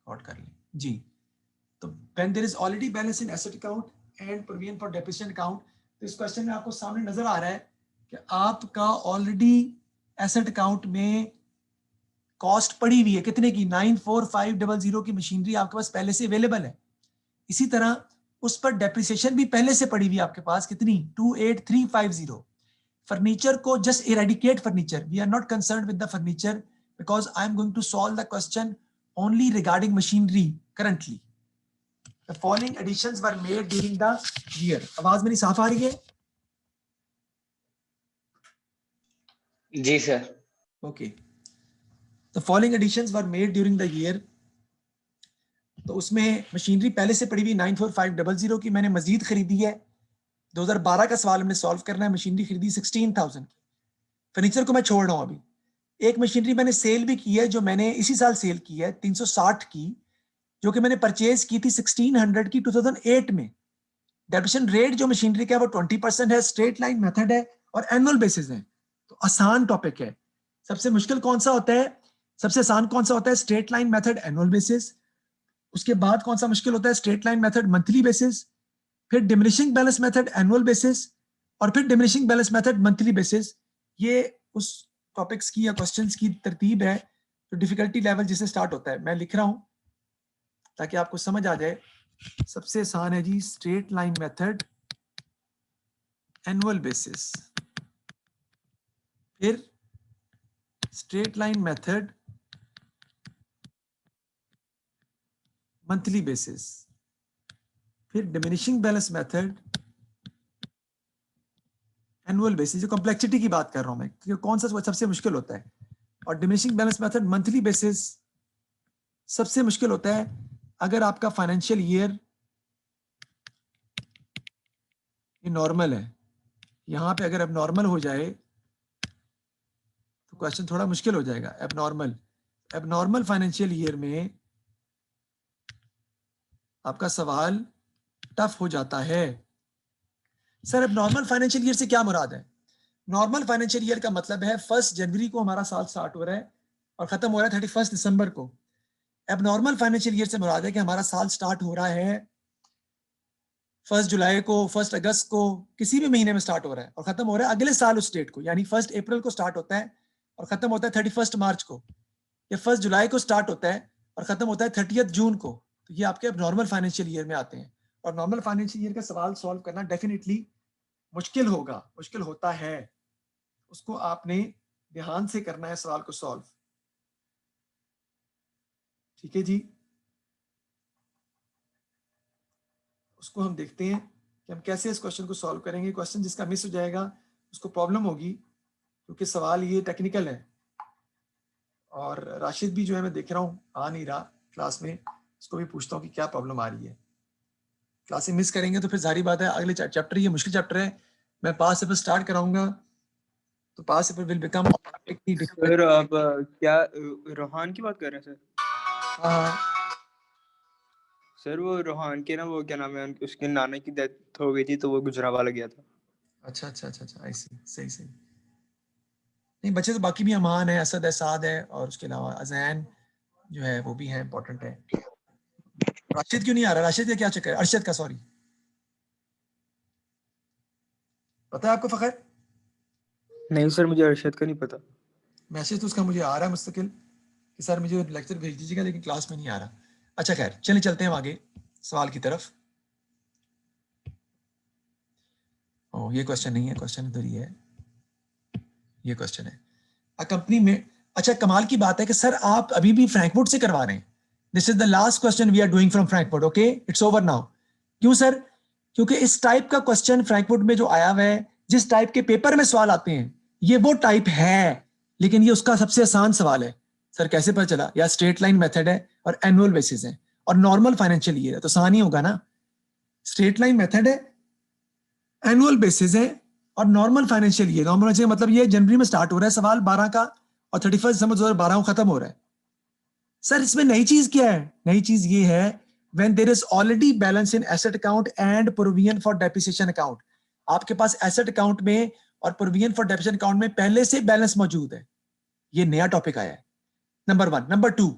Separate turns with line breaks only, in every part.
Note कर लें जी। तो when there is already balance in asset account and provision for depreciation account, तो इस क्वेश्चन में आपको सामने नजर आ रहा है कि आपका ऑलरेडी एसेट अकाउंट में कॉस्ट पड़ी हुई है कितने की 94500 की मशीनरी आपके पास पहले से अवेलेबल है। इसी तरह उस पर डेप्रिसिएशन भी पहले से पड़ी हुई है आपके पास कितनी 28350। फर्नीचर को just eradicate furniture, we are not concerned with the furniture because I am going to solve the question only regarding machinery currently. The following additions were made during the year. आवाज मेरी साफ आ रही है?
जी sir.
Okay. The following additions were made during the year. तो उसमें machinery पहले से पड़ी हुई 94500 की मैंने मजीद खरीदी है। 2012 का सवाल हमने सॉल्व करना है। मशीनरी खरीदी 16,000 की। फर्नीचर को मैं छोड़ रहा हूं अभी। एक मशीनरी मैंने सेल भी की है जो मैंने इसी साल सेल की है 360 की, जो कि मैंने परचेज की थी 1600 की 2008 में। डेप्रिसिएशन रेट जो मशीनरी का है वो 20% है, स्ट्रेट लाइन मेथड है और एनुअल बेसिस है। तो आसान टॉपिक है। सबसे मुश्किल कौन सा होता है, सबसे आसान कौन सा होता है? Straight line method annual basis. उसके बाद कौन सा मुश्किल होता है? Straight line method monthly basis, फिर diminishing balance method annual basis और फिर diminishing balance method monthly basis. ये उस टॉपिक्स की या क्वेश्चंस की तरतीब है जो डिफिकल्टी लेवल जिससे स्टार्ट होता है। मैं लिख रहा हूं ताकि आपको समझ आ जाए। सबसे आसान है जी straight line method annual basis, फिर straight line method monthly basis, फिर diminishing balance method annual basis. जो कॉम्प्लेक्सिटी की बात कर रहा हूं मैं कि कौन सा सबसे मुश्किल होता है, और diminishing balance method monthly basis सबसे मुश्किल होता है अगर आपका फाइनेंशियल ईयर नॉर्मल है। यहां पे अगर अब नॉर्मल हो जाए तो क्वेश्चन थोड़ा मुश्किल हो जाएगा। एबनॉर्मल फाइनेंशियल ईयर में आपका सवाल टफ हो जाता है। सर एबनॉर्मल फाइनेंशियल ईयर से क्या मुराद है? नॉर्मल फाइनेंशियल ईयर का मतलब है 1 जनवरी को हमारा साल स्टार्ट हो रहा है और खत्म हो रहा है 31 दिसंबर को। एबनॉर्मल फाइनेंशियल ईयर से मुराद है कि हमारा साल स्टार्ट हो रहा है 1 जुलाई को, 1 अगस्त को, किसी भी महीने में स्टार्ट हो रहा है और खत्म हो रहा है अगले साल उस डेट को, यानी 1 अप्रैल को स्टार्ट होता है और खत्म होता है 31 मार्च को, या 1 जुलाई को स्टार्ट होता है और खत्म होता है 30 जून को। तो ये आपके नॉर्मल फाइनेंशियल ईयर में आते हैं। और नॉर्मल फाइनेंशियल ईयर का सवाल सॉल्व करना डेफिनेटली मुश्किल होगा, मुश्किल होता है। उसको आपने ध्यान से करना है सवाल को सॉल्व। ठीक है जी, उसको हम देखते हैं कि हम कैसे इस क्वेश्चन को सॉल्व करेंगे। क्वेश्चन जिसका मिस हो जाएगा उसको प्रॉब्लम होगी क्योंकि सवाल ये टेक्निकल है। और राशिद भी जो है मैं देख रहा हूँ आ नहीं रहा क्लास में, उसको भी पूछता हूँ कि क्या प्रॉब्लम आ रही है। क्लासें मिस करेंगे तो फिर जारी बात है अगले चैप्टर, ये मुश्किल चैप्टर है, मैं पास पेपर स्टार्ट कराऊंगा तो पास पेपर विल बिकम
सर। आप क्या रोहान की बात कर रहे हैं सर?
हाँ
सर वो रोहान के ना वो क्या नाम है, उसके नाना की डेथ हो गई थी तो वो गुजरावाला गया था।
अच्छा अच्छा अच्छा अच्छा, आई सी, सही सही। नहीं बच्चे तो बाकी भी अमान है, असद है, साद है, और उसके अलावा अजैन जो है वो भी है, इंपॉर्टेंट है। राशिद क्यों नहीं आ रहा? राशिद का क्या चक्कर है? अरशद का, सॉरी। पता है आपको फखर?
नहीं सर, मुझे अरशद का नहीं पता।
मैसेज तो उसका मुझे आ रहा है मुस्तकिल कि सर मुझे लेक्चर भेज दीजिएगा, लेकिन क्लास में नहीं आ रहा। अच्छा खैर चलिए चलते हैं आगे सवाल की तरफ। ओ ये क्वेश्चन नहीं है, क्वेश्चन इधर ही है, ये क्वेश्चन है। कंपनी में, अच्छा कमाल की बात है कि सर आप अभी भी फ्रैंकफर्ट से करवा रहे हैं। This is the last question we are doing from Frankfurt, okay it's over now. क्यों सर? क्योंकि इस टाइप का क्वेश्चन फ्रैंकफर्ट में जो आया हुआ है, जिस टाइप के पेपर में सवाल आते हैं, ये वो टाइप है, लेकिन ये उसका सबसे आसान सवाल है। सर कैसे पता चला? या स्ट्रेट लाइन मेथड है और एनुअल बेसिस है और नॉर्मल फाइनेंशियल ईयर है, तो आसान ही होगा ना। स्ट्रेट लाइन मेथड है, एनुअल बेसिस है और normal financial year. Normal financial मतलब ये जनवरी में स्टार्ट हो रहा है सवाल 12 का और 31 दिसंबर 2012 को खत्म हो रहा है। सर इसमें नई चीज क्या है? नई चीज ये है when there is already balance in asset account and provision for depreciation account, आपके पास एसेट अकाउंट में और प्रोविजन फॉर डेप्रिसिएशन अकाउंट में पहले से बैलेंस मौजूद है। ये नया टॉपिक आया है, नंबर 1। नंबर 2,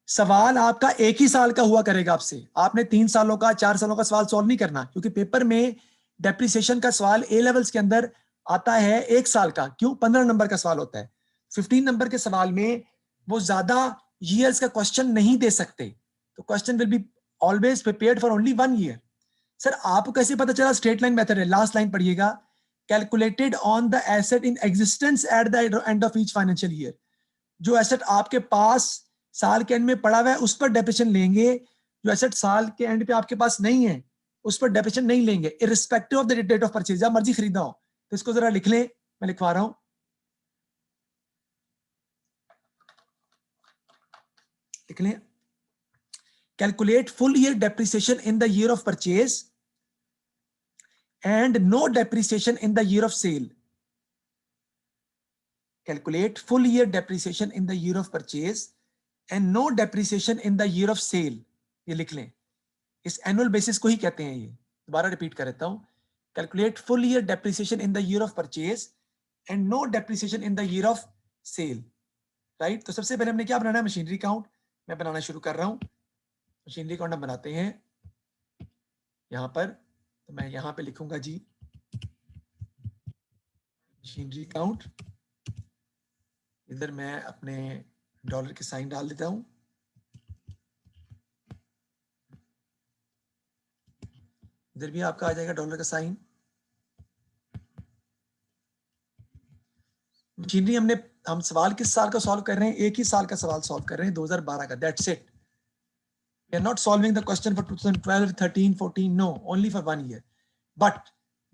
सवाल आपका एक ही साल का हुआ करेगा आपसे, आपने 3 सालों का 4 सालों का सवाल सॉल्व नहीं करना, क्योंकि पेपर में डेप्रिसिएशन का सवाल ए लेवल्स के अंदर आता है 1 साल का, क्यों 15 नंबर का सवाल होता है। 15 नंबर के सवाल में वो ज्यादा ईयर्स का क्वेश्चन नहीं दे सकते, तो question will be always prepared for only 1 year. Sir आपको कैसे पता चला? स्ट्रेट लाइन मेथड है, लास्ट लाइन पढ़िएगा, calculated on the asset in existence at the end of each financial year. जो एसेट आपके पास साल के एंड में पड़ा हुआ है उस पर डेप्रिसिएशन लेंगे, जो एसेट साल के एंड पे आपके पास नहीं है उस पर डेप्रिसिएशन नहीं लेंगे, irrespective of the date of purchase. जब मर्जी खरीदा हो। तो इसको जरा लिख लें, मैं लिखवा रहा हूं, लिख लें, calculate full year depreciation in the year of purchase and no depreciation in the year of sale. Calculate full year depreciation in the year of purchase and no depreciation in the year of sale. ये लिख लें, इस annual basis को ही कहते हैं ये। दोबारा repeat कर देता हूं, calculate full year depreciation in the year of purchase and no depreciation in the year of sale. Right, तो सबसे पहले हमने क्या बनाना है? Machinery count. मैं बनाना शुरू कर रहा हूं। मशीनरी काउंट हम बनाते हैं यहां पर, तो मैं यहां पे लिखूंगा जी मशीनरी काउंट। इधर मैं अपने डॉलर के साइन डाल देता हूं, इधर भी आपका आ जाएगा डॉलर का साइन। मशीनरी हम सवाल किस साल का सॉल्व कर रहे हैं? एक ही साल का सवाल सॉल्व कर रहे हैं, 2012 का। That's it. We are not solving the question for 2012, 13, 14, no, only for 1 year. But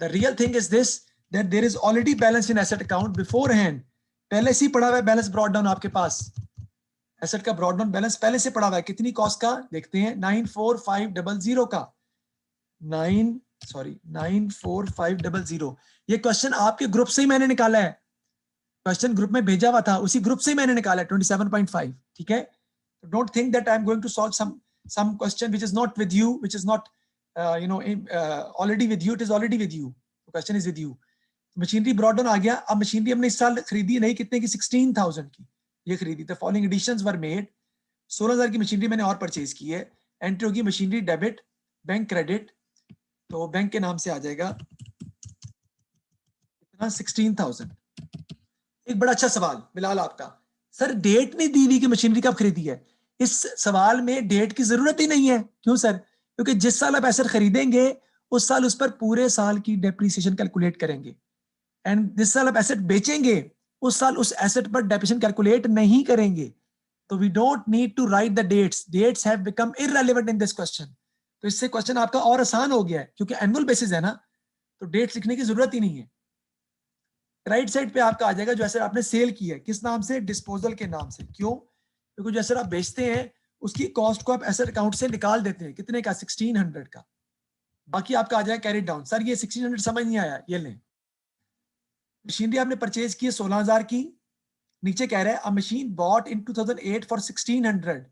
the real thing is this, that there is already balance in asset account beforehand. पहले से ही पड़ा हुआ है बैलेंस ब्रॉट डाउन आपके पास। Asset का brought down balance पहले से पड़ा हुआ है। कितनी कॉस्ट का देखते हैं? 94500 का, 94500। ये क्वेश्चन आपके ग्रुप से ही मैंने निकाला है, क्वेश्चन ग्रुप में भेजा हुआ था, उसी ग्रुप से ही मैंने निकाला है 27.5। ठीक है, don't think that I am going to solve some question which is not with you, which is not already with you. It is already with you, the question is with you. Machinery brought down आ गया। अब machinery हमने इस साल खरीदी नहीं, कितने की? 16,000 की ये खरीदी। The following additions were made. 16,000 की मशीनरी मैंने और परचेज की है। एंट्री होगी मशीनरी डेबिट, बैंक क्रेडिट, तो बैंक के नाम से आ जाएगा कितना? 16,000। एक बड़ा अच्छा सवाल बिलाल आपका, सर डेट नहीं दी हुई कि मशीनरी कब खरीदी है। इस सवाल में डेट की जरूरत ही नहीं है। क्यों सर? क्योंकि जिस साल आप एसेट खरीदेंगे उस साल उस पर पूरे साल की डेप्रिसिएशन कैलकुलेट करेंगे, एंड जिस साल आप एसेट बेचेंगे उस साल उस एसेट पर डेप्रिसिएशन कैलकुलेट नहीं करेंगे। तो we don't need to write the dates, dates have become irrelevant in this question. तो इससे क्वेश्चन आपका और आसान हो गया है, क्योंकि एनुअल बेसिस है ना, तो डेट्स लिखने की जरूरत ही नहीं है। राइट साइड पे आपका आ जाएगा जो एसेट आपने सेल की है, किस नाम से? डिस्पोजल के नाम से। क्यों? क्योंकि जो एसेट आप बेचते हैं उसकी कॉस्ट को आप एसेट अकाउंट से निकाल देते हैं। कितने का? 1600 का। बाकी आपका आ जाएगा कैरी डाउन। सर ये 1600 समझ नहीं आया, ये लें। मशीनरी आपने परचेज की है 16,000 की, नीचे कह रहा है a machine bought in 2008 for 1600।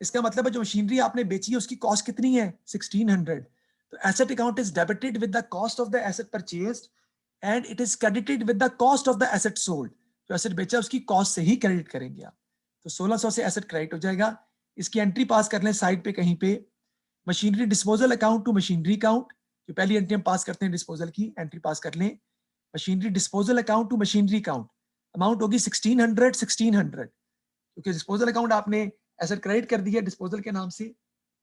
इसका मतलब है जो मशीनरी आपने बेची है उसकी कॉस्ट कितनी है? 1600। तो asset account is debited with the cost of the asset purchased and it is credited with the cost of the asset sold. जो एसेट बेचा उसकी कॉस्ट से ही क्रेडिट करेंगे आप। तो 1600 से एसेट क्रेडिट हो जाएगा। इसकी एंट्री पास कर लें साइड पे कहीं पे, machinery disposal account to machinery account. जो पहली एंट्री हम पास करते हैं डिस्पोजल की, एंट्री पास कर लें, machinery disposal account to machinery account. Amount होगी 1600 क्योंकि डिस्पोजल अकाउंट आपने एसेट क्रेडिट कर दिया डिस्पोजल के नाम से,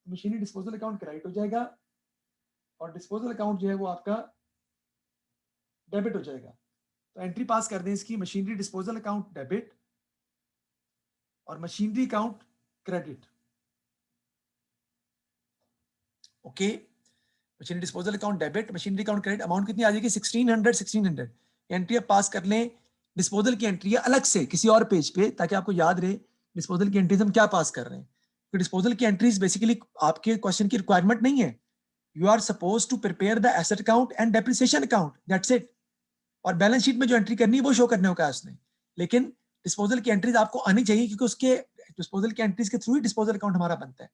मशीनरी डिस्पोजल अकाउंट क्रेडिट हो जाएगा और डिस्पोजल अकाउंट जो है वो आपका डेबिट हो जाएगा। तो एंट्री पास कर दें इसकी, मशीनरी डिस्पोजल अकाउंट डेबिट और machinery account credit. Okay, machinery disposal account debit, machinery account credit. Amount कितनी आ जाएगी? 1600। एंट्री आप पास कर लें। डिस्पोजल की एंट्री है अलग से किसी और पेज पे, ताकि आपको याद रहे डिस्पोजल की एंट्रीज हम क्या पास कर रहे हैं। तो डिस्पोजल की एंट्रीज बेसिकली आपके क्वेश्चन की रिक्वायरमेंट नहीं है। You are suppose to prepare the asset account and depreciation account, that's it. और बैलेंस शीट में जो एंट्री करनी है वो शो करने होगा उसने। लेकिन डिस्पोजल की एंट्रीज आपको आनी चाहिए, क्योंकि उसके डिस्पोजल की एंट्रीज के थ्रू ही डिस्पोजल अकाउंट हमारा बनता है।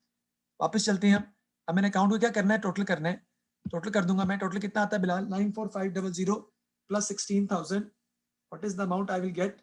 वापस चलते हैं हम। अब मैंने अकाउंट को क्या करना है? टोटल करना है। टोटल कर दूंगा मैं। टोटल कितना आता है Bilal? 94500 plus 16,000। What is the amount I will get?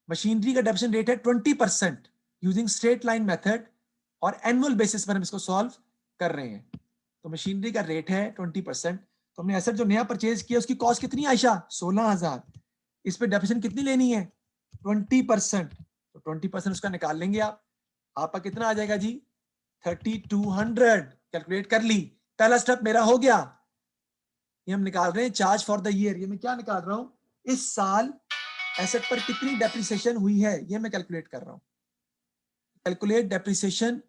Machinery का डेप्रिसिएशन रेट है 20% यूजिंग स्ट्रेट लाइन मेथड, और एनुअल बेसिस पर हम इसको सॉल्व कर रहे हैं। तो मशीनरी का रेट है 20%। तो हमने एसेट जो नया परचेज किया उसकी कॉस्ट कितनी आयशा? 16,000। इस पे डेप्रिसिएशन कितनी लेनी है? 20%। तो 20% उसका निकाल लेंगे आप। आपका कितना आ जाएगा जी? 3200। कैलकुलेट कर ली। पहला स्टेप मेरा हो गया। ये हम निकाल रहे हैं चार्ज फॉर द ईयर। ये मैं क्या निकाल रहा हूं? इस साल एसेट पर कितनी डेप्रिसिएशन हुई है, ये मैं कैलकुलेट कर रहा हूं। Calculate depreciation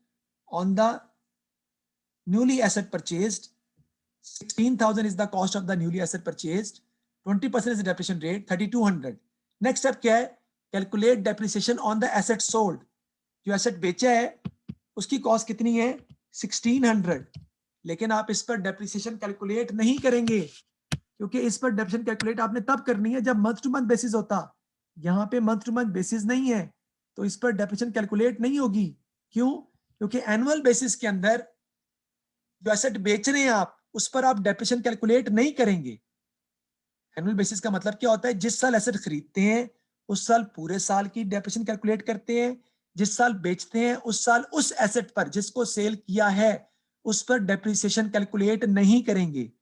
on the newly asset purchased. 16,000 is the cost of the newly asset purchased. 20% is the depreciation rate, 3,200. Next step क्या है? Calculate depreciation on the asset sold. जो asset बेचा है उसकी कॉस्ट कितनी है? 1,600। लेकिन आप इस पर डेप्रिसिएशन कैलकुलेट नहीं करेंगे, क्योंकि इस पर डेप्रिसिएशन कैलकुलेट आपने तब करनी है जब मंथ टू मंथ बेसिस होता। यहाँ पे मंथ टू मंथ बेसिस नहीं है, तो इस पर डेप्रिसिएशन कैलकुलेट नहीं होगी। क्यों? क्योंकि एनुअल बेसिस के अंदर जो एसेट बेच रहे हैं आप, उस पर आप डेप्रिसिएशन कैलकुलेट नहीं करेंगे। एनुअल बेसिस का मतलब क्या होता है? जिस साल एसेट खरीदते हैं उस साल पूरे साल की डेप्रिसिएशन कैलकुलेट करते हैं, जिस साल बेचते हैं उस साल उस एसेट पर जिसको सेल किया है उस पर डेप्रिसिएशन कैलकुलेट नहीं करेंगे।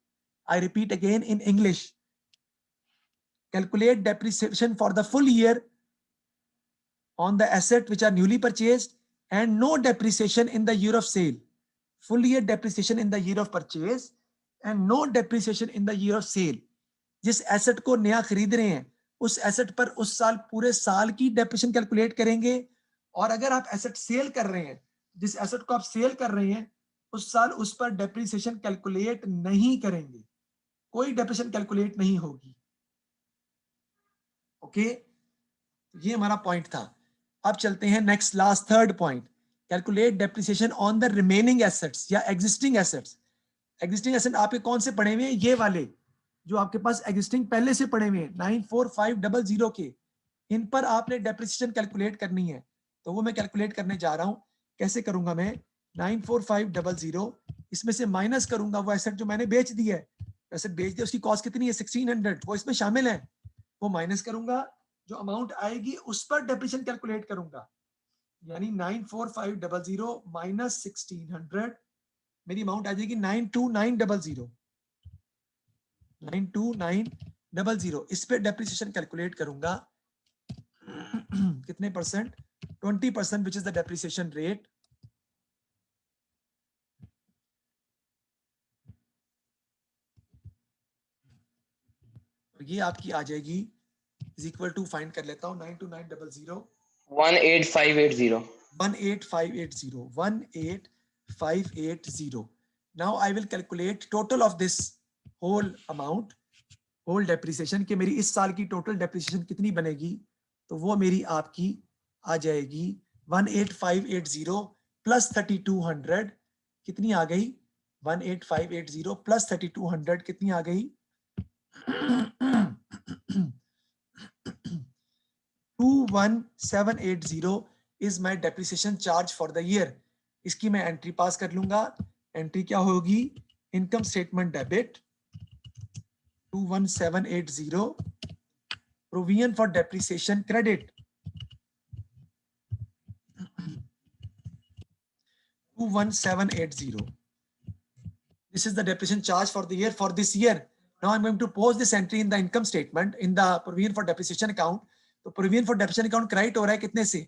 I repeat again in English, calculate depreciation for the full year on the asset which are newly purchased and no depreciation in the year of sale. Full year depreciation in the year of purchase and no depreciation in the year of sale. जिस asset को नया खरीद रहे हैं उस asset पर उस साल पूरे साल की डेप्रिसिएशन कैलकुलेट करेंगे, और अगर आप एसेट सेल कर रहे हैं, जिस एसेट को आप सेल कर रहे हैं उस साल उस पर डेप्रिसिएशन कैलकुलेट नहीं करेंगे, कोई डेप्रिसिएशन कैलकुलेट नहीं होगी। ओके, ये हमारा पॉइंट था। अब चलते हैं next last third point, calculate depreciation on the remaining assets या एग्जिस्टिंग एसेट्स। एग्जिस्टिंग एसेट आपके कौन से पड़े हुए हैं? ये वाले जो आपके पास एग्जिस्टिंग पहले से पड़े हुए हैं 94500 के, इन पर आपने डेप्रिसिएशन कैलकुलेट करनी है। तो वो मैं कैलकुलेट करने जा रहा हूं। कैसे करूंगा मैं? 94500 इसमें से माइनस करूंगा वो एसेट जो मैंने बेच दी है। एसेट बेच दिया उसकी कॉस्ट कितनी है? 1600, वो इसमें शामिल है। वो माइनस करूंगा, जो अमाउंट आएगी उस पर डेप्रिसिएशन कैलकुलेट करूंगा। यानी 94500 माइनस 1600, मेरी अमाउंट आ जाएगी 92900। 92900 इस पे डेप्रिसिएशन कैलकुलेट करूंगा। कितने percent? 20%, which is the depreciation rate. ये आपकी आ जाएगी इज इक्वल टू, फाइंड कर लेता हूं, 92900
18580
18580। Now I will calculate total of this whole amount, whole depreciation, कि मेरी इस साल की टोटल डेप्रिसिएशन कितनी बनेगी। तो वो मेरी आपकी आ जाएगी 18580 प्लस 3200, कितनी आ गई? 18580 प्लस 3200 कितनी आ गई? 21780 is my depreciation charge for the year. इसकी मैं एंट्री पास कर लूंगा। एंट्री क्या होगी? Income statement debit 21780, provision for depreciation credit 21780. This is the depreciation charge for the year for this year. Now I'm going to post this entry in the income statement in the provision for depreciation account. तो provision for depreciation account credit हो रहा है कितने से?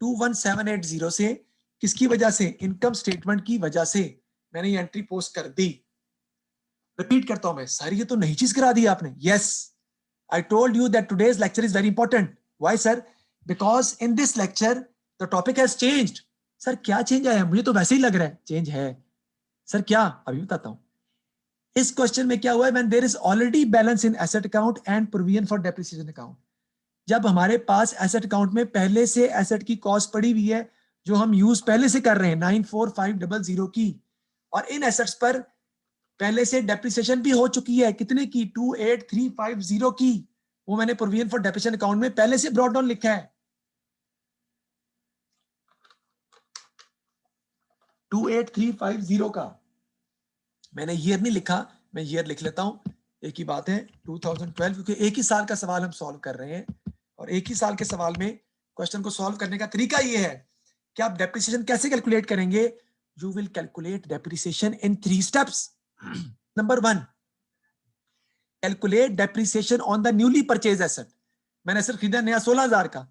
21780 से। किसकी वजह से? इनकम स्टेटमेंट की वजह से मैंने ये एंट्री पोस्ट कर दी। रिपीट करता हूं मैं, सारी ये तो नई चीज करा दी आपने। Yes, I told you that today's lecture is very important. Why sir? Because in this lecture the topic has changed. Sir क्या चेंज आया? मुझे तो वैसे ही लग रहा है चेंज है। सर क्या? अभी बताता हूं। इस क्वेश्चन में क्या हुआ है? When there is already balance in asset account and provision for depreciation account, जब हमारे पास एसेट अकाउंट में पहले से एसेट की कॉस्ट पड़ी हुई है जो हम यूज पहले से कर रहे हैं 94500 की, और इन एसेट्स पर पहले से डेप्रिसिएशन भी हो चुकी है। कितने की? 28350 की। वो मैंने प्रोविजन फॉर डेप्रिसिएशन अकाउंट में पहले से ब्रॉट डाउन लिखा है। 28350 का मैंने ईयर नहीं लिखा, मैं ईयर लिख लेता हूं। एक ही बात है 2012, क्योंकि एक ही साल का सवाल हम सॉल्व कर रहे हैं और एक ही साल के सवाल में क्वेश्चन को सॉल्व करने का तरीका ये है कि आप डेप्रिसिएशन कैसे कैलकुलेट करेंगे. You will calculate depreciation in 3 steps. Number 1, calculate depreciation on the newly purchase asset. मैंने एसेट खरीदा नया 16,000 का.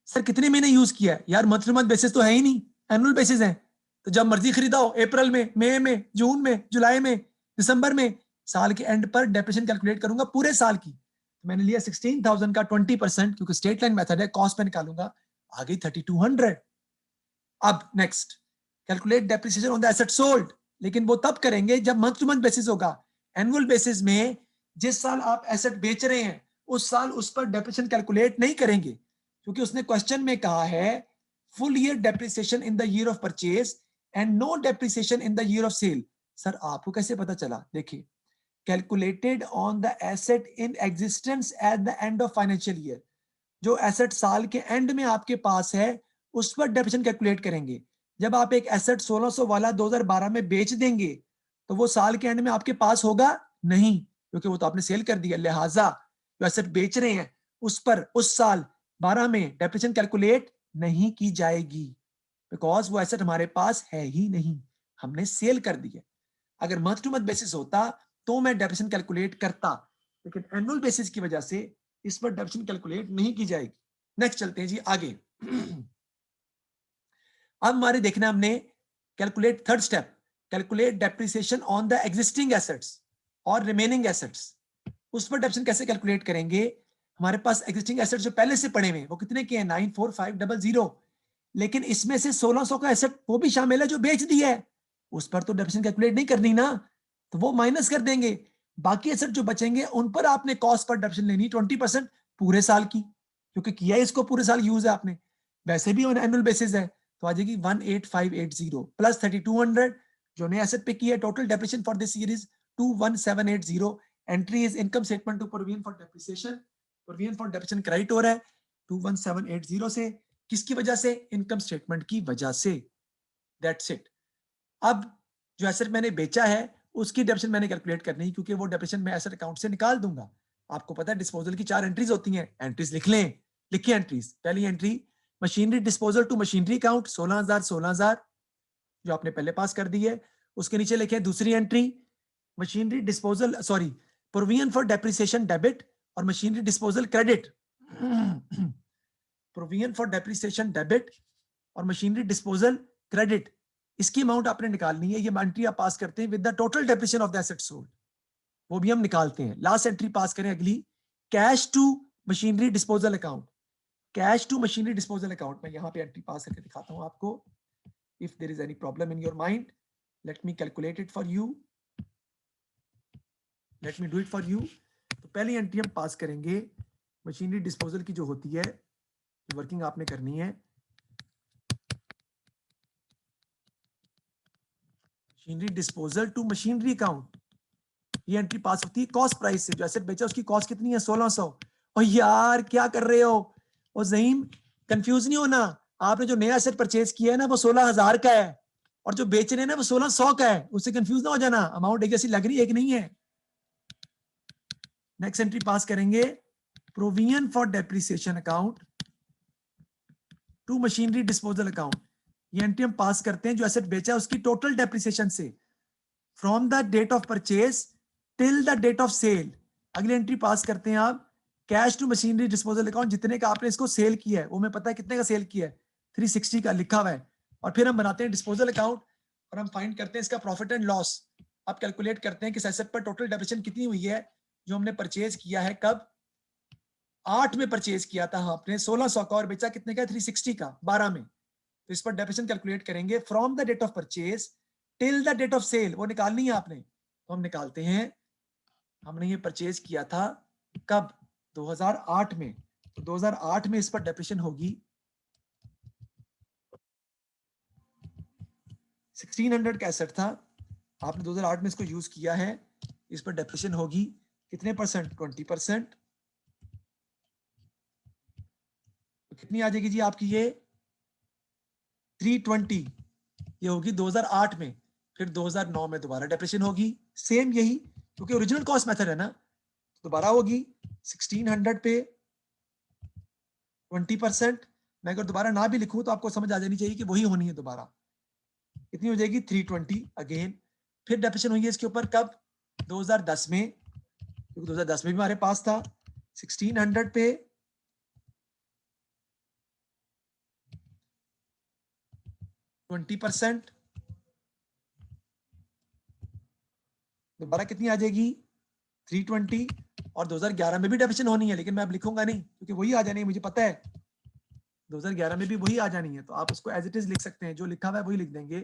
सर कितने महीने यूज किया है? यार मंथ टू मंथ बेसिस तो है ही नहीं, एनुअल बेसिस है. तो जब मर्जी खरीदा हो, अप्रैल में, मई में, जून में, जुलाई में, दिसंबर में, साल के एंड पर डेप्रिसिएशन कैलकुलेट करूंगा पूरे साल की. तो मैंने लिया 16,000 का 20%, क्योंकि स्ट्रेट लाइन मेथड है, कॉस्ट पे निकालूंगा, आ गई 3200. अब next, calculate depreciation on the asset sold. लेकिन वो तब करेंगे जब मंथ टू मंथ बेसिस होगा. एनुअल बेसिस में जिस साल आप एसेट बेच रहे हैं उस साल उस पर डेप्रिसिएशन कैलकुलेट नहीं करेंगे, क्योंकि उसने क्वेश्चन में कहा है full year depreciation in the year of purchase and no depreciation in the year of sale. Sir आपको कैसे पता चला? देखिए, calculated on the asset in existence at the end of financial year. जो एसेट साल के एंड में आपके पास है उस पर डेप्रिसिएशन कैलकुलेट करेंगे. जब आप एक एसेट 1600 वाला 2012 में बेच देंगे तो वो साल के एंड में आपके पास होगा नहीं, क्योंकि वो तो आपने सेल कर दिया. लिहाजा जो एसेट बेच रहे हैं उस पर उस साल 12 में डेप्रिसिएशन कैलकुलेट नहीं की जाएगी, बिकॉज वो एसेट हमारे पास है ही नहीं, हमने सेल कर दिया. अगर मंथ टू मंथ बेसिस होता तो मैं डेप्रिसिएशन कैलकुलेट करता, लेकिन एनुअल बेसिस की वजह से इस पर डेप्रिसिएशन कैलकुलेट नहीं की जाएगी. नेक्स्ट चलते हैं जी आगे. अब हमारे देखना हमने calculate third step, calculate depreciation on the existing assets और रिमेनिंग एसेट्स. उस पर डेप्रिसिएशन कैसे कैलकुलेट करेंगे? हमारे पास एग्जिस्टिंग एसेट्स जो पहले से पड़े हुए वो कितने के हैं? 94500. लेकिन इसमें से 1600 का एसेट वो भी शामिल है जो बेच दिया है, उस पर तो डेप्रिसिएशन कैलकुलेट नहीं करनी ना, तो वो माइनस कर देंगे. बाकी एसेट जो बचेंगे उन पर आपने कॉस्ट पर डेप्रिसिएशन लेनी 20% पूरे साल की, क्योंकि किया इसको पूरे साल यूज है आपने, वैसे भी एनुअल बेसिस है. तो आ जाएगी 18580 प्लस 3200 जो नया एसेट पे किया है. Total depreciation for this year is 21780. Entry is income statement to provision for depreciation. Provision for depreciation credit हो रहा है 21780 से. किसकी वजह से? इनकम स्टेटमेंट की वजह से. That's it. अब जो एसेट मैंने बेचा है उसकी डेप्रिसिएशन मैंने कैलकुलेट करनी है, क्योंकि वो डेप्रिसिएशन मैं एसेट अकाउंट से निकाल दूंगा. आपको पता है डिस्पोजल की 4 एंट्रीज होती हैं. एंट्रीज लिख लें. लिखिए एंट्रीज. पहली entry machinery disposal to machinery account 16,000 जो आपने पहले पास कर दी है. उसके नीचे लिखे दूसरी entry machinery disposal sorry provision for depreciation debit और machinery disposal credit. Provision for depreciation debit और मशीनरी डिस्पोजल क्रेडिट, इसकी अमाउंट आपने निकालनी है. ये एंट्री आप पास करते हैं with the total depreciation of the asset sold, वो भी हम निकालते हैं. लास्ट एंट्री पास करें अगली, cash to machinery disposal account. Cash to machinery disposal account में यहां पे एंट्री पास करके दिखाता हूं आपको. If there is any problem in your mind let me calculate it for you. Let me do it for you. तो पहली entry हम पास करेंगे मशीनरी डिस्पोजल की जो होती है, जो वर्किंग आपने करनी है. Machinery disposal to machinery account, ये एंट्री पास होती है कॉस्ट प्राइस से. जो एसेट बेचा उसकी कॉस्ट कितनी है? 1600. और यार क्या कर रहे हो? और ज़हीम कंफ्यूज नहीं होना, आपने जो नया एसेट परचेज किया है ना वो 16,000 का है और जो बेच रहे हैं ना वो 1600 का है. उससे कंफ्यूज ना हो जाना, अमाउंट एक जैसी लग रही है, एक नहीं है. नेक्स्ट एंट्री पास करेंगे provision for depreciation account to machinery disposal account. ये एंट्री हम पास करते हैं जो एसेट बेचा है उसकी टोटल डेप्रिसिएशन से from the date of purchase till the date of sale. अगली एंट्री पास करते हैं आप cash to machinery disposal account. जितने का आपने इसको सेल किया है वो हमें पता है कितने का सेल किया है, 360 का लिखा हुआ है. और फिर हम बनाते हैं डिस्पोजल अकाउंट और हम फाइंड करते हैं इसका प्रॉफिट एंड लॉस. अब कैलकुलेट करते हैं कि इस एसेट पर टोटल डेप्रिसिएशन कितनी हुई है जो हमने परचेज किया है. कब? 8 में परचेज किया था आपने 1600 का और बेचा कितने का? 360 का 12 में. तो इस पर डेप्रिसिएशन कैलकुलेट करेंगे from the date of purchase till the date of sale. वो निकालनी है आपने. तो हम निकालते हैं. हमने ये परचेज किया था कब? 2008 में. तो 2008 में इस पर डेप्रिसिएशन होगी 1600 का एसेट था, आपने 2008 में इसको यूज किया है. इस पर डेप्रिसिएशन होगी कितने परसेंट? 20%. तो कितनी आ जाएगी जी आपकी? ये 320. ये होगी 2008 में. फिर 2009 में दोबारा डेप्रिसिएशन होगी सेम यही, क्योंकि ओरिजिनल कॉस्ट मेथड है ना. दोबारा होगी 1600 पे 20%. मैं अगर दोबारा ना भी लिखूं तो आपको समझ आ जानी चाहिए कि वही होनी है दोबारा। कितनी हो जाएगी 320 अगेन। फिर डेप्रिसिएशन हुई है इसके ऊपर कब, 2010 में, क्योंकि 2010 में भी हमारे पास था 1600 पे 20%, दोबारा कितनी आ जाएगी 320। और 2011 में भी डेप्रिसिएशन होनी है, लेकिन मैं अब लिखूंगा नहीं क्योंकि वही आ जानी है, मुझे पता है 2011 में भी वही आ जानी है, तो आप उसको एज इट इज लिख सकते हैं, जो लिखा हुआ है वही लिख देंगे।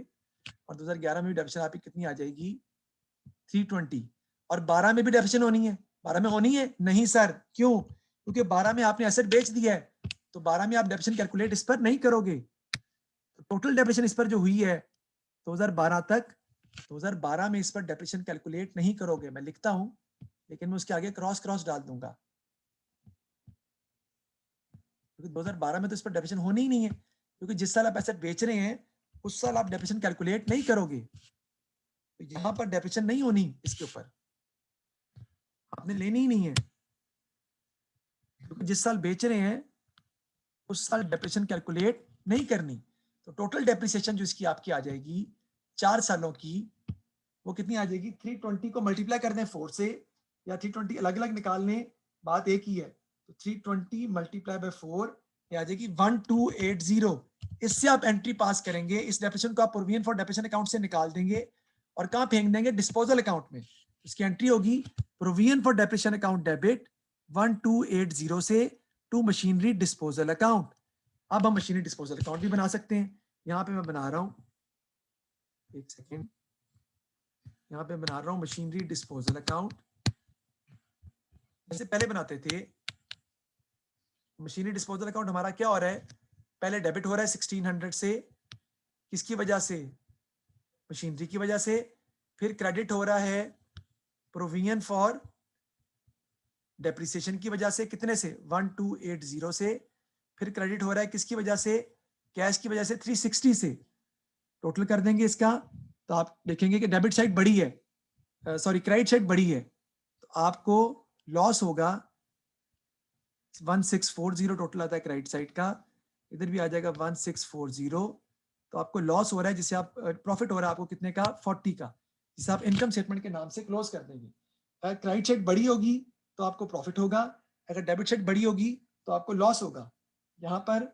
और 2011 में भी डेप्रिसिएशन आपकी कितनी आ जाएगी 320। और 12 में भी डेप्रिसिएशन होनी है। 12 में होनी है नहीं सर, क्यों? क्योंकि 12 में आपने एसेट बेच दिया है, तो 12 में आप डेप्रिसिएशन कैलकुलेट इस पर नहीं करोगे। तो टोटल डेप्रिसिएशन इस पर जो हुई है 2012 तक, 2012 में इस पर डेप्रिसिएशन कैलकुलेट नहीं करोगे। मैं लिखता हूं, लेकिन मैं उसके आगे क्रॉस डाल दूंगा, क्योंकि 2012 में तो इस पर डेप्रिसिएशन होनी ही नहीं है, क्योंकि जिस साल आप एसेट बेच रहे हैं उस साल आप डेप्रिसिएशन कैलकुलेट नहीं करोगे। तो यहां पर डेप्रिसिएशन नहीं होनी, इसके ऊपर आपने लेनी ही नहीं है, क्योंकि जिस साल बेच रहे हैं उस साल डेप्रिसिएशन कैलकुलेट नहीं करनी। तो टोटल डेप्रिसिएशन जो इसकी आपकी आ जाएगी 4 सालों की, वो कितनी आ जाएगी, 320 को मल्टीप्लाई कर दें 4 से, या 320 अलग अलग निकाल लें, बात एक ही है। तो 320 मल्टीप्लाई बाय 4 ये आ जाएगी 1280। इससे आप एंट्री पास करेंगे, इस डेप्रिसिएशन को आप प्रोविजन फॉर डेप्रिसिएशन अकाउंट से निकाल देंगे और कहां फेंक देंगे, डिस्पोजल अकाउंट में। इसकी एंट्री होगी provision for depreciation account debit 1280 से टू मशीनरी डिस्पोजल अकाउंट। अब हम मशीनरी डिस्पोजल अकाउंट भी बना सकते हैं। यहां पे मैं बना रहा हूं, एक सेकेंड, यहाँ पे बना रहा हूँ मशीनरी डिस्पोजल अकाउंट। जैसे पहले बनाते थे, मशीनरी डिस्पोजल अकाउंट हमारा क्या हो रहा है, पहले डेबिट हो रहा है 1600 से, किसकी वजह से, मशीनरी की वजह से। फिर क्रेडिट हो रहा है प्रोविजन फॉर डेप्रिसिएशन की वजह से, कितने से, 1280 से। फिर क्रेडिट हो रहा है किसकी वजह से, कैश की वजह से 360 से। टोटल कर देंगे इसका, तो आप देखेंगे कि डेबिट साइड बड़ी है, सॉरी क्रेडिट साइड बड़ी है, तो आपको लॉस होगा 1640 टोटल आता है क्रेडिट साइड का, इधर भी आ जाएगा 1640। तो आपको लॉस हो रहा है, जिसे आप प्रॉफिट हो रहा है आपको कितने का, 40 का, जिसे आप इनकम स्टेटमेंट के नाम से क्लोज कर देंगे। अगर क्रेडिट साइड बड़ी होगी तो आपको प्रॉफिट होगा, अगर डेबिट साइड बड़ी होगी तो आपको लॉस होगा। यहाँ पर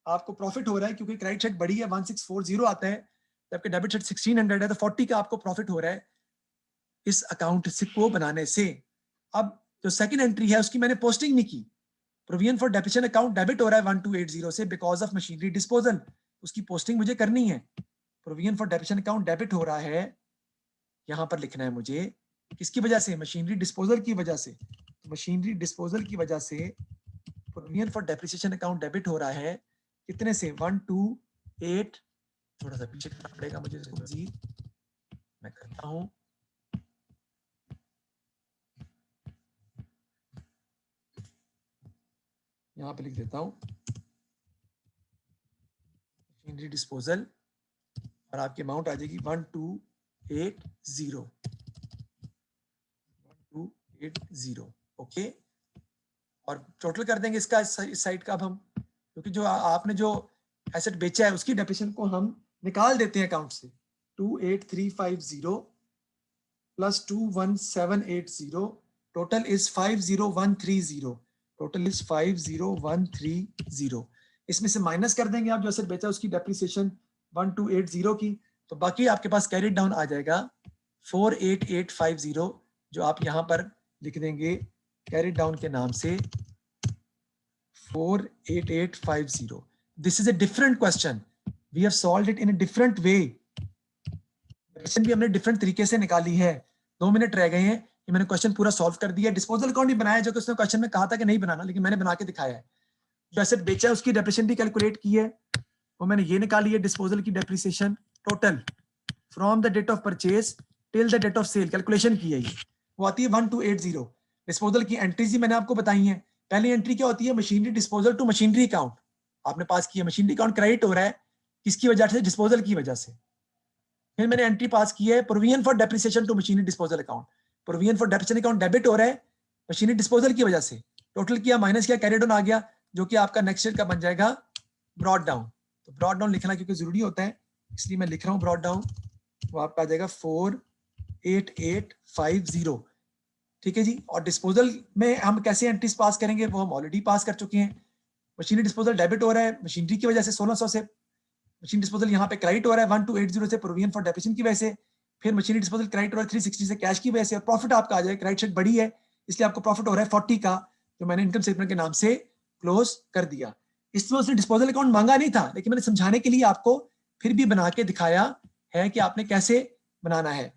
आपको प्रॉफिट हो रहा है क्योंकि क्रेडिट साइड बड़ी है, 1640 आता है, जबकि डेबिट साइड 1600 है, तो 40 का आपको प्रॉफिट हो रहा है इस अकाउंट को बनाने से। अब जो सेकंड एंट्री है उसकी मैंने पोस्टिंग नहीं की, provision for depreciation account debit हो रहा है 1280 से बिकॉज ऑफ मशीनरी डिस्पोजल, उसकी पोस्टिंग मुझे करनी है। Provision for depreciation account debit हो रहा है, यहां पर लिखना है मुझे, किसकी वजह से, मशीनरी डिस्पोजल की वजह से। तो मशीनरी डिस्पोजल की वजह से provision for depreciation account debit हो रहा है कितने से, 128, थोड़ा सा पीछे करना पड़ेगा मुझे इसको मजीद, मैं करता हूं, यहाँ पे लिख देता हूं मशीनरी डिस्पोजल, और आपकी अमाउंट आ जाएगी 1280। ओके, और टोटल कर देंगे इसका इस साइड का अब हम, क्योंकि जो आपने जो एसेट बेचा है उसकी डेप्रिसिएशन को हम निकाल देते हैं अकाउंट से। 28350 plus 21780 total is 50130, total is 50130। इसमें से माइनस कर देंगे आप जो एसेट बेचा उसकी डेप्रिसिएशन 1280 की, तो बाकी आपके पास कैरिड डाउन आ जाएगा 48850, जो आप यहां पर लिख देंगे कैरिड डाउन के नाम से 48850। This is a different question, we have solved it in a different way. Question भी हमने डिफरेंट तरीके से निकाली है। 2 मिनट रह गए हैं, ये मैंने क्वेश्चन पूरा सॉल्व कर दिया। डिस्पोजल अकाउंट भी बनाया, जो कि उसने क्वेश्चन में कहा था कि नहीं बनाना, लेकिन मैंने बना के दिखाया है। जो एसेट बेचा है उसकी डेप्रिसिएशन भी कैलकुलेट की है, वो मैंने ये निकाली है, डिस्पोजल की depreciation total from the date of purchase till the date of sale, calculation की है ये, वो आती है 1280। डिस्पोजल की एंट्रीज ही मैंने आपको बताई हैं। पहली एंट्री क्या होती है, machinery disposal to machinery account, आपने पास किया, मशीनरी अकाउंट क्रेडिट हो रहा है, किसकी वजह से, डिस्पोजल की वजह से। फिर मैंने एंट्री पास की है provision for depreciation to machinery disposal account, provision for depreciation account debit हो रहा है मशीनरी डिस्पोजल की वजह से, टोटल किया, माइनस किया, कैरिड ऑन आ गया, जो कि आपका नेक्स्ट ईयर का बन जाएगा ब्रॉड डाउन, तो ब्रॉड डाउन लिखना क्योंकि जरूरी होता है इसलिए मैं लिख रहा हूँ ब्रॉड डाउन, वो आपका आ जाएगा 48850। ठीक है जी। और डिस्पोजल में हम कैसे एंट्रीज पास करेंगे वो हम ऑलरेडी पास कर चुके हैं। मशीनरी डिस्पोजल डेबिट हो रहा है मशीनरी की वजह से 1600 से, मशीन डिस्पोजल यहाँ पे क्रेडिट हो रहा है 1280 से प्रोविजन फॉर डेप्रिसिएशन की वजह से, फिर मशीनरी डिस्पोजल क्रेडिट हो रहा है 360 से कैश की वजह से, और प्रॉफिट आपका आ जाएगा, क्रेडिट शेड बड़ी है इसलिए आपको प्रॉफिट हो रहा है 40 का, जो मैंने इनकम स्टेटमेंट के नाम से क्लोज कर दिया। इसमें उसने डिस्पोजल अकाउंट मांगा नहीं था, लेकिन मैंने समझाने के लिए आपको फिर भी बना के दिखाया है कि आपने कैसे बनाना है।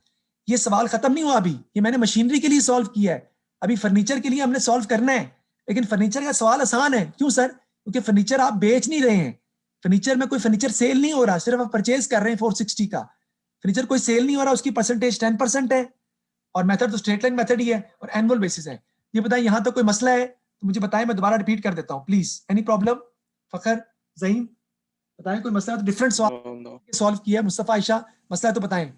ये सवाल खत्म नहीं हुआ अभी, ये मैंने मशीनरी के लिए सॉल्व किया है, अभी फर्नीचर के लिए हमने सॉल्व करना है। लेकिन फर्नीचर का सवाल आसान है, क्यों सर? क्योंकि फर्नीचर आप बेच नहीं रहे हैं, फर्नीचर में कोई फर्नीचर सेल नहीं हो रहा, सिर्फ आप परचेज कर रहे हैं 460 का, फर्नीचर कोई सेल नहीं हो रहा, उसकी परसेंटेज 10% है, और मेथड तो स्ट्रेट लाइन मेथड ही है और एनुअल बेसिस है। ये बताएं यहाँ तक कोई मसला है तो मुझे बताएं, मैं दोबारा रिपीट कर देता हूँ please. Any problem? Fakhar, Zaheem बताएं कोई मसला है तो, डिफरेंट सॉल्व किया। मुस्तफा, आयशा मसला है तो बताएं।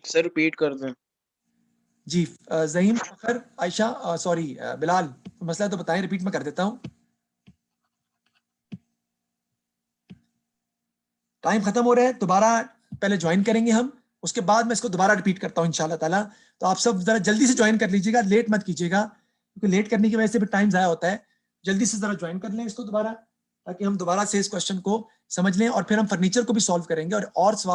सर रिपीट कर दें।
जी ज़हीम, फखर, आयशा, सॉरी बिलाल, मसला है तो बताएं, रिपीट में कर देता हूँ। टाइम खत्म हो रहा है, दोबारा पहले ज्वाइन करेंगे हम, उसके बाद मैं इसको दोबारा रिपीट करता हूँ इंशाल्लाह ताला। तो आप सब जरा जल्दी से ज्वाइन कर लीजिएगा, लेट मत कीजिएगा, क्योंकि लेट करने की वजह से भी टाइम ज़ाया होता है। जल्दी से जरा ज्वाइन कर लें इसको दोबारा, ताकि हम दोबारा से इस क्वेश्चन को समझ लें और फिर हम फर्नीचर को भी सॉल्व करेंगे और सवाल